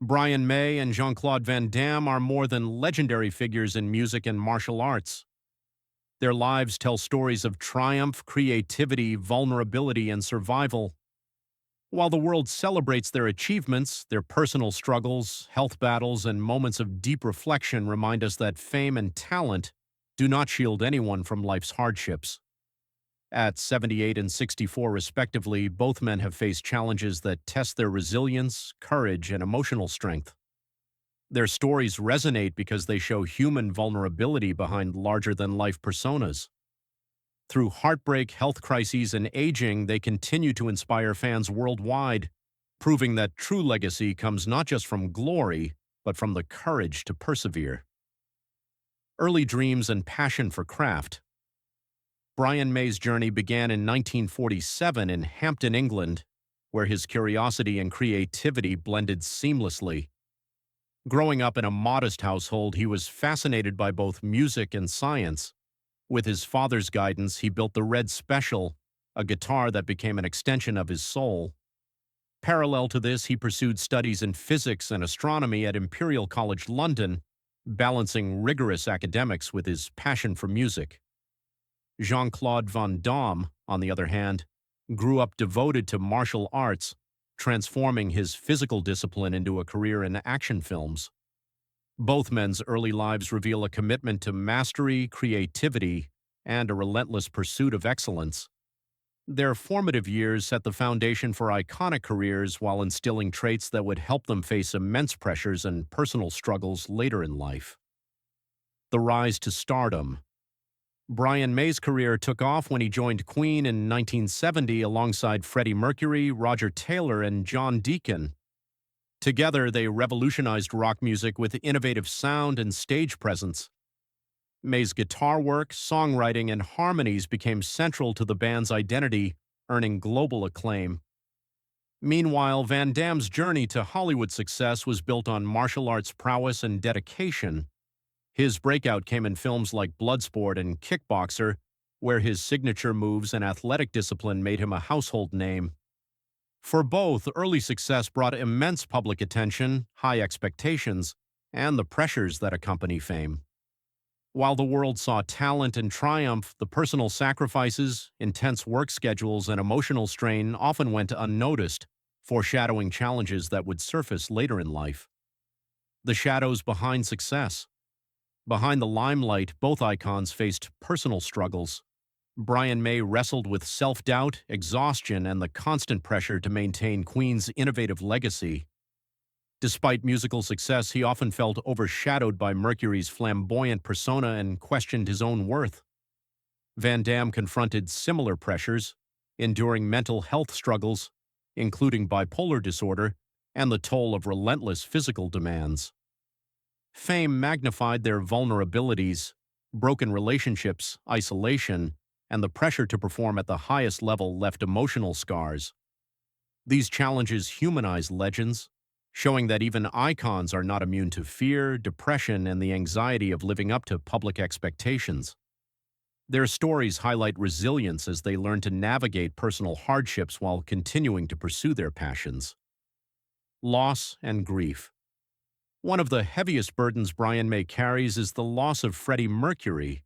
Brian May and Jean-Claude Van Damme are more than legendary figures in music and martial arts. Their lives tell stories of triumph, creativity, vulnerability, and survival. While the world celebrates their achievements, their personal struggles, health battles, and moments of deep reflection remind us that fame and talent do not shield anyone from life's hardships. At 78 and 64 respectively, both men have faced challenges that test their resilience, courage, and emotional strength. Their stories resonate because they show human vulnerability behind larger-than-life personas. Through heartbreak, health crises, and aging, they continue to inspire fans worldwide, proving that true legacy comes not just from glory, but from the courage to persevere. Early dreams and passion for craft. Brian May's journey began in 1947 in Hampton, England, where his curiosity and creativity blended seamlessly. Growing up in a modest household, he was fascinated by both music and science. With his father's guidance, he built the Red Special, a guitar that became an extension of his soul. Parallel to this, he pursued studies in physics and astronomy at Imperial College London, balancing rigorous academics with his passion for music. Jean-Claude Van Damme, on the other hand, grew up devoted to martial arts, transforming his physical discipline into a career in action films. Both men's early lives reveal a commitment to mastery, creativity, and a relentless pursuit of excellence. Their formative years set the foundation for iconic careers while instilling traits that would help them face immense pressures and personal struggles later in life. The rise to stardom. Brian May's career took off when he joined Queen in 1970 alongside Freddie Mercury, Roger Taylor, and John Deacon. Together, they revolutionized rock music with innovative sound and stage presence. May's guitar work, songwriting, and harmonies became central to the band's identity, earning global acclaim. Meanwhile, Van Damme's journey to Hollywood success was built on martial arts prowess and dedication. His breakout came in films like Bloodsport and Kickboxer, where his signature moves and athletic discipline made him a household name. For both, early success brought immense public attention, high expectations, and the pressures that accompany fame. While the world saw talent and triumph, the personal sacrifices, intense work schedules, and emotional strain often went unnoticed, foreshadowing challenges that would surface later in life. The shadows behind success. Behind the limelight, both icons faced personal struggles. Brian May wrestled with self-doubt, exhaustion, and the constant pressure to maintain Queen's innovative legacy. Despite musical success, he often felt overshadowed by Mercury's flamboyant persona and questioned his own worth. Van Damme confronted similar pressures, enduring mental health struggles, including bipolar disorder, and the toll of relentless physical demands. Fame magnified their vulnerabilities, broken relationships, isolation, and the pressure to perform at the highest level left emotional scars. These challenges humanize legends, showing that even icons are not immune to fear, depression, and the anxiety of living up to public expectations. Their stories highlight resilience as they learn to navigate personal hardships while continuing to pursue their passions. Loss and grief. One of the heaviest burdens Brian May carries is the loss of Freddie Mercury.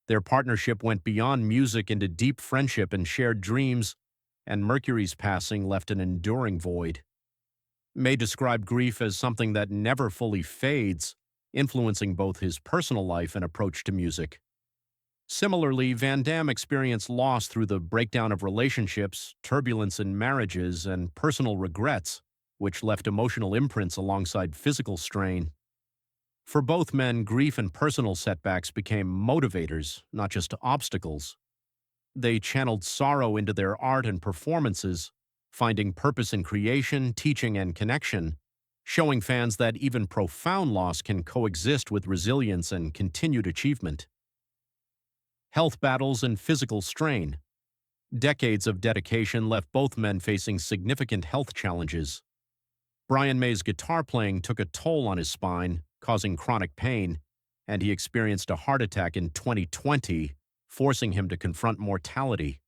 Their partnership went beyond music into deep friendship and shared dreams, and Mercury's passing left an enduring void. May described grief as something that never fully fades, influencing both his personal life and approach to music. Similarly, Van Damme experienced loss through the breakdown of relationships, turbulence in marriages, and personal regrets, which left emotional imprints alongside physical strain. For both men, grief and personal setbacks became motivators, not just obstacles. They channeled sorrow into their art and performances, finding purpose in creation, teaching, and connection, showing fans that even profound loss can coexist with resilience and continued achievement. Health battles and physical strain. Decades of dedication left both men facing significant health challenges. Brian May's guitar playing took a toll on his spine, causing chronic pain, and he experienced a heart attack in 2020, forcing him to confront mortality.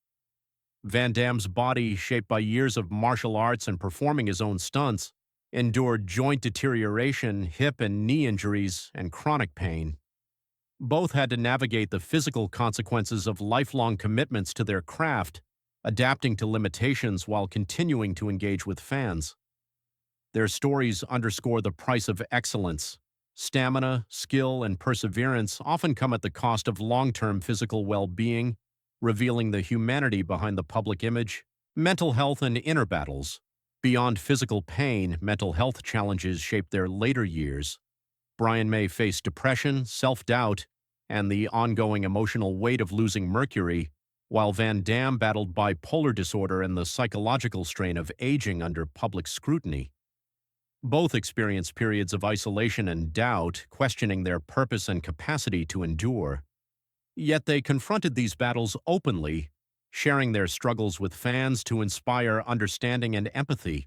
Van Damme's body, shaped by years of martial arts and performing his own stunts, endured joint deterioration, hip and knee injuries, and chronic pain. Both had to navigate the physical consequences of lifelong commitments to their craft, adapting to limitations while continuing to engage with fans. Their stories underscore the price of excellence. Stamina, skill, and perseverance often come at the cost of long-term physical well-being, revealing the humanity behind the public image. Mental health and inner battles. Beyond physical pain, mental health challenges shaped their later years. Brian May faced depression, self-doubt, and the ongoing emotional weight of losing Mercury, while Van Damme battled bipolar disorder and the psychological strain of aging under public scrutiny. Both experienced periods of isolation and doubt, questioning their purpose and capacity to endure. Yet they confronted these battles openly, sharing their struggles with fans to inspire understanding and empathy.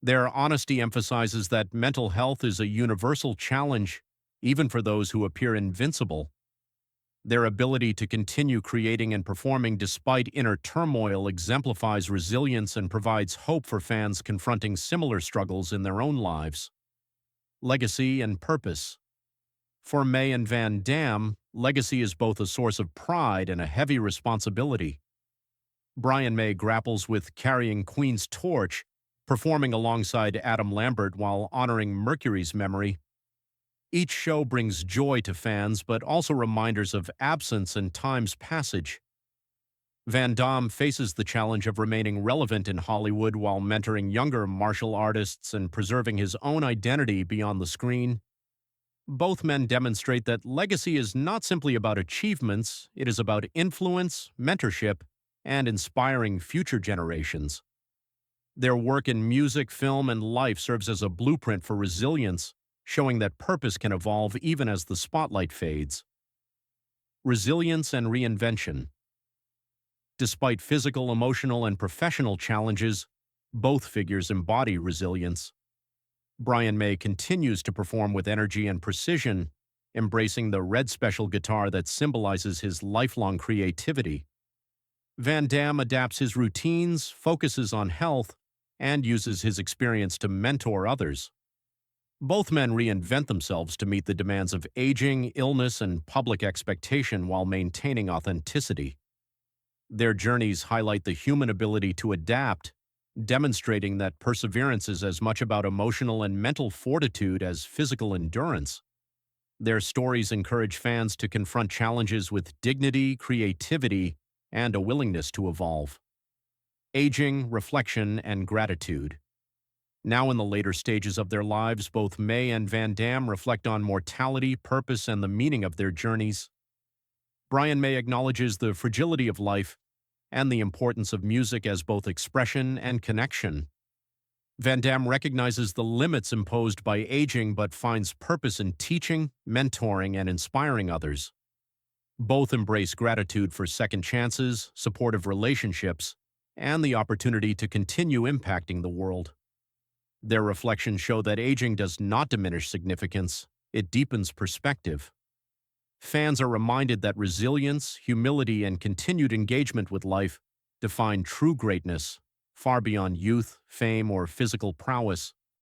Their honesty emphasizes that mental health is a universal challenge, even for those who appear invincible. Their ability to continue creating and performing despite inner turmoil exemplifies resilience and provides hope for fans confronting similar struggles in their own lives. Legacy and purpose. For May and Van Damme, legacy is both a source of pride and a heavy responsibility. Brian May grapples with carrying Queen's torch, performing alongside Adam Lambert while honoring Mercury's memory. Each show brings joy to fans, but also reminders of absence and time's passage. Van Damme faces the challenge of remaining relevant in Hollywood while mentoring younger martial artists and preserving his own identity beyond the screen. Both men demonstrate that legacy is not simply about achievements, it is about influence, mentorship, and inspiring future generations. Their work in music, film, and life serves as a blueprint for resilience, showing that purpose can evolve even as the spotlight fades. Resilience and reinvention. Despite physical, emotional, and professional challenges, both figures embody resilience. Brian May continues to perform with energy and precision, embracing the red special guitar that symbolizes his lifelong creativity. Van Damme adapts his routines, focuses on health, and uses his experience to mentor others. Both men reinvent themselves to meet the demands of aging, illness, and public expectation while maintaining authenticity. Their journeys highlight the human ability to adapt, demonstrating that perseverance is as much about emotional and mental fortitude as physical endurance. Their stories encourage fans to confront challenges with dignity, creativity, and a willingness to evolve. Aging, reflection, and gratitude. Now in the later stages of their lives, both May and Van Damme reflect on mortality, purpose, and the meaning of their journeys. Brian May acknowledges the fragility of life and the importance of music as both expression and connection. Van Damme recognizes the limits imposed by aging but finds purpose in teaching, mentoring, and inspiring others. Both embrace gratitude for second chances, supportive relationships, and the opportunity to continue impacting the world. Their reflections show that aging does not diminish significance, it deepens perspective. Fans are reminded that resilience, humility, and continued engagement with life define true greatness, far beyond youth, fame, or physical prowess.